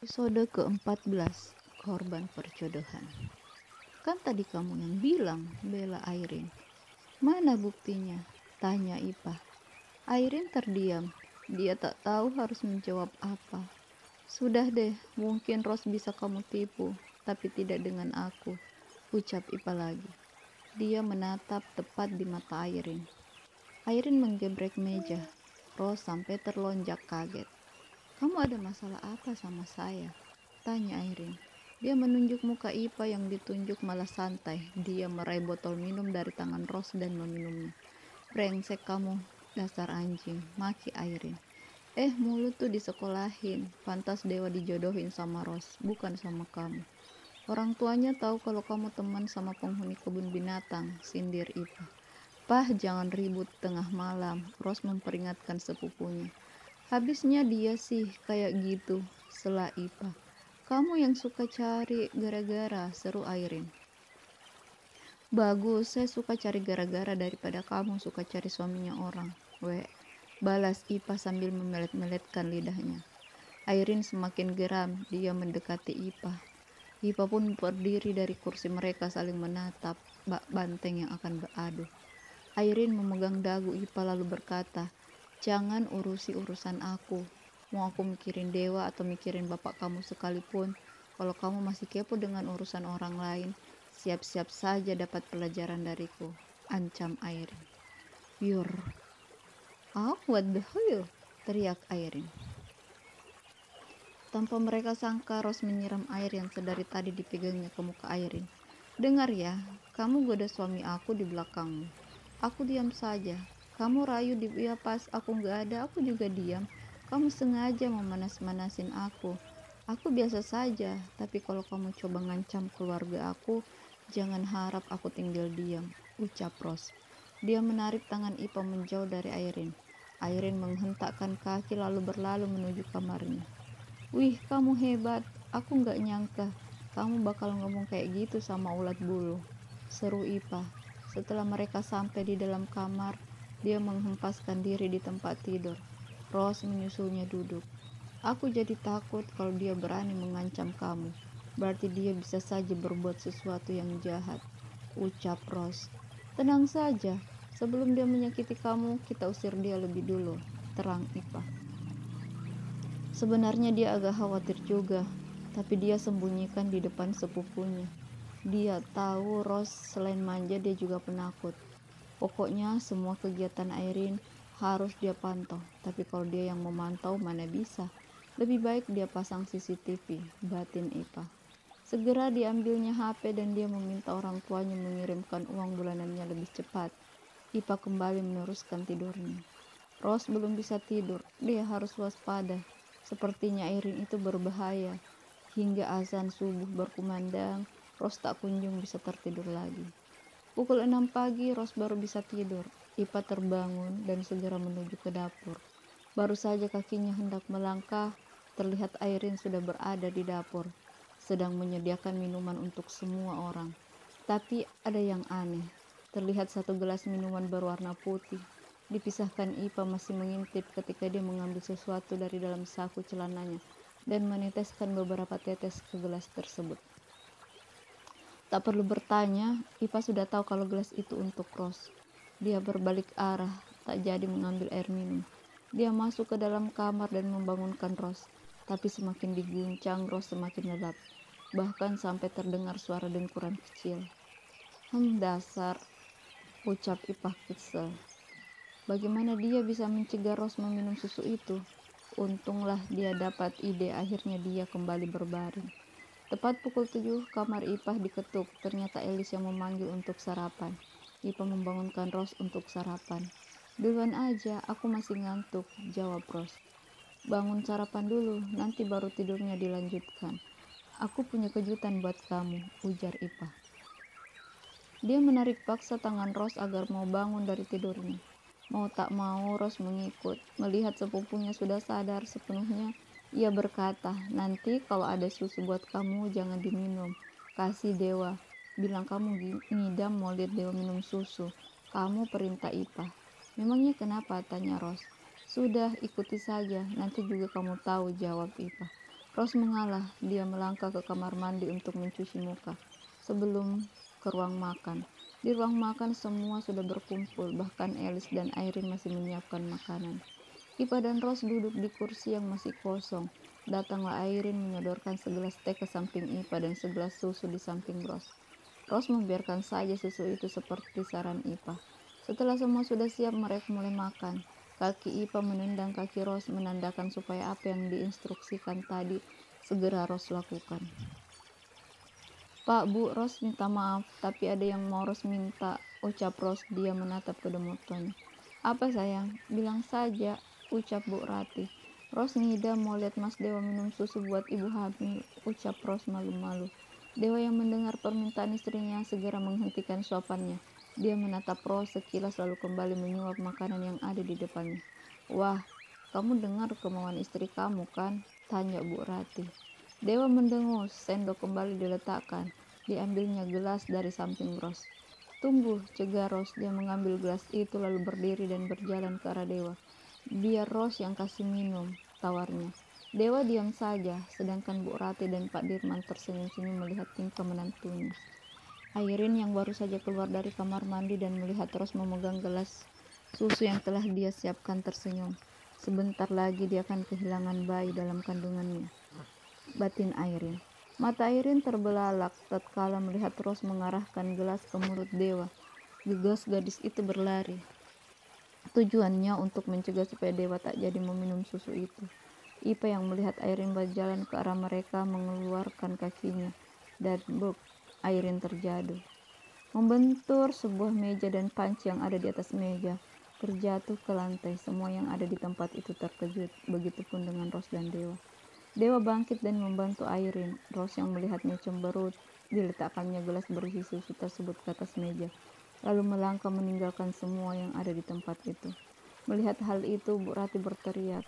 Episode ke-14, Korban Perjodohan. Kan tadi kamu yang bilang bela Airin. Mana buktinya? Tanya Ipah. Airin terdiam. Dia tak tahu harus menjawab apa. Sudah deh, mungkin Ros bisa kamu tipu, tapi tidak dengan aku, ucap Ipah lagi. Dia menatap tepat di mata Airin. Airin menggebrek meja. Ros sampai terlonjak kaget. Kamu ada masalah apa sama saya? Tanya Airin. Dia menunjuk muka Ipa yang ditunjuk malah santai. Dia meraih botol minum dari tangan Ros dan meminumnya. Brengsek kamu, dasar anjing, maki Airin. Mulut tuh disekolahin. Pantas Dewa dijodohin sama Ros, bukan sama kamu. Orang tuanya tahu kalau kamu teman sama penghuni kebun binatang, sindir Ipa. Pah, jangan ribut tengah malam, Ros memperingatkan sepupunya. Habisnya dia sih kayak gitu, sela Ipa. Kamu yang suka cari gara-gara, seru Airin. Bagus, saya suka cari gara-gara daripada kamu suka cari suaminya orang. Balas Ipa sambil memelet-meletkan lidahnya. Airin semakin geram, dia mendekati Ipa. Ipa pun berdiri dari kursi mereka saling menatap bak banteng yang akan beradu. Airin memegang dagu Ipa lalu berkata, jangan urusi urusan aku. Mau aku mikirin Dewa atau mikirin bapak kamu sekalipun, kalau kamu masih kepo dengan urusan orang lain, siap-siap saja dapat pelajaran dariku, ancam Airin. Yur. What the hell? Teriak Airin. Tanpa mereka sangka, Ros menyiram air yang sedari tadi dipegangnya ke muka Airin. Dengar ya, kamu goda suami aku di belakangmu. Aku diam saja. Kamu rayu dia pas aku gak ada, aku juga diam. Kamu sengaja memanas-manasin aku. Aku biasa saja, tapi kalau kamu coba ngancam keluarga aku, jangan harap aku tinggal diam, ucap Ros. Dia menarik tangan Ipa menjauh dari Airin. Airin menghentakkan kaki lalu berlalu menuju kamarnya. Wih, kamu hebat. Aku gak nyangka kamu bakal ngomong kayak gitu sama ulat bulu, seru Ipa. Setelah mereka sampai di dalam kamar, dia menghempaskan diri di tempat tidur. Ros menyusulnya duduk. Aku jadi takut kalau dia berani mengancam kamu. Berarti dia bisa saja berbuat sesuatu yang jahat, ucap Ros. Tenang saja, sebelum dia menyakiti kamu, kita usir dia lebih dulu, terang Ipa. Sebenarnya dia agak khawatir juga, tapi dia sembunyikan di depan sepupunya. Dia tahu Ros selain manja dia juga penakut. Pokoknya semua kegiatan Airin harus dia pantau, tapi kalau dia yang memantau mana bisa. Lebih baik dia pasang CCTV, batin Ipa. Segera diambilnya HP dan dia meminta orang tuanya mengirimkan uang bulanannya lebih cepat. Ipa kembali meneruskan tidurnya. Ros belum bisa tidur, dia harus waspada. Sepertinya Airin itu berbahaya. Hingga azan subuh berkumandang, Ros tak kunjung bisa tertidur lagi. Pukul 6 pagi, Ros baru bisa tidur. Ipa terbangun dan segera menuju ke dapur. Baru saja kakinya hendak melangkah, terlihat Airin sudah berada di dapur, sedang menyediakan minuman untuk semua orang. Tapi ada yang aneh. Terlihat satu gelas minuman berwarna putih. Dipisahkan Ipa masih mengintip ketika dia mengambil sesuatu dari dalam saku celananya dan meneteskan beberapa tetes ke gelas tersebut. Tak perlu bertanya, Ipa sudah tahu kalau gelas itu untuk Ros. Dia berbalik arah, tak jadi mengambil air minum. Dia masuk ke dalam kamar dan membangunkan Ros. Tapi semakin diguncang, Ros semakin lelap. Bahkan sampai terdengar suara dengkuran kecil. Dasar, ucap Ipa kesel. Bagaimana dia bisa mencegah Ros meminum susu itu? Untunglah dia dapat ide, akhirnya dia kembali berbaring. Tepat pukul 7, kamar Ipah diketuk. Ternyata Elis yang memanggil untuk sarapan. Ipah membangunkan Ros untuk sarapan. Duluan aja, aku masih ngantuk, jawab Ros. Bangun sarapan dulu, nanti baru tidurnya dilanjutkan. Aku punya kejutan buat kamu, ujar Ipah. Dia menarik paksa tangan Ros agar mau bangun dari tidurnya. Mau tak mau, Ros mengikut. Melihat sepupunya sudah sadar sepenuhnya, ia berkata, nanti kalau ada susu buat kamu jangan diminum. Kasih Dewa. Bilang kamu ngidam mau lihat Dewa minum susu. Kamu perintah Ipah. Memangnya kenapa? Tanya Ros. Sudah, ikuti saja. Nanti juga kamu tahu, jawab Ipah. Rose mengalah, dia melangkah ke kamar mandi untuk mencuci muka sebelum ke ruang makan. Di ruang makan semua sudah berkumpul, bahkan Alice dan Irene masih menyiapkan makanan. Ipa dan Rose duduk di kursi yang masih kosong. Datanglah Irene menyodorkan segelas teh ke samping Ipa dan segelas susu di samping Rose. Rose membiarkan saja susu itu seperti saran Ipa. Setelah semua sudah siap, mereka mulai makan. Kaki Ipa menendang kaki Rose menandakan supaya apa yang diinstruksikan tadi segera Rose lakukan. Pak, Bu, Rose minta maaf, tapi ada yang mau Rose minta, ucap Rose. Dia menatap kedua mertuanya. Apa sayang? Bilang saja, ucap Bu Ratih. Rose ngida mau lihat Mas Dewa minum susu buat ibu hamil, ucap Rose malu-malu. Dewa yang mendengar permintaan istrinya segera menghentikan suapannya. Dia menatap Rose sekilas lalu kembali menyuap makanan yang ada di depannya. Wah, kamu dengar kemauan istri kamu kan? Tanya Bu Ratih. Dewa mendengus, sendok kembali diletakkan. Diambilnya gelas dari samping Rose. Tunggu, cegah Rose. Dia mengambil gelas itu lalu berdiri dan berjalan ke arah Dewa. Biar Rose yang kasih minum, tawarnya. Dewa diam saja, sedangkan Bu Rati dan Pak Dirman tersenyum-senyum melihat tingkah menantunya. Irene yang baru saja keluar dari kamar mandi dan melihat Rose memegang gelas susu yang telah dia siapkan tersenyum. Sebentar lagi dia akan kehilangan bayi dalam kandungannya, batin Irene. Mata Irene terbelalak tatkala melihat Rose mengarahkan gelas ke mulut Dewa. Gegas gadis itu berlari. Tujuannya untuk mencegah supaya Dewa tak jadi meminum susu itu. Ipa yang melihat Irene berjalan ke arah mereka mengeluarkan kakinya, dan buk, Irene terjatuh. Membentur sebuah meja dan panci yang ada di atas meja terjatuh ke lantai. Semua yang ada di tempat itu terkejut, begitupun dengan Rose dan Dewa. Dewa bangkit dan membantu Irene. Rose yang melihatnya cemberut, diletakkannya gelas berisi susu tersebut ke atas meja, lalu melangkah meninggalkan semua yang ada di tempat itu. Melihat hal itu, Bu Rati berteriak,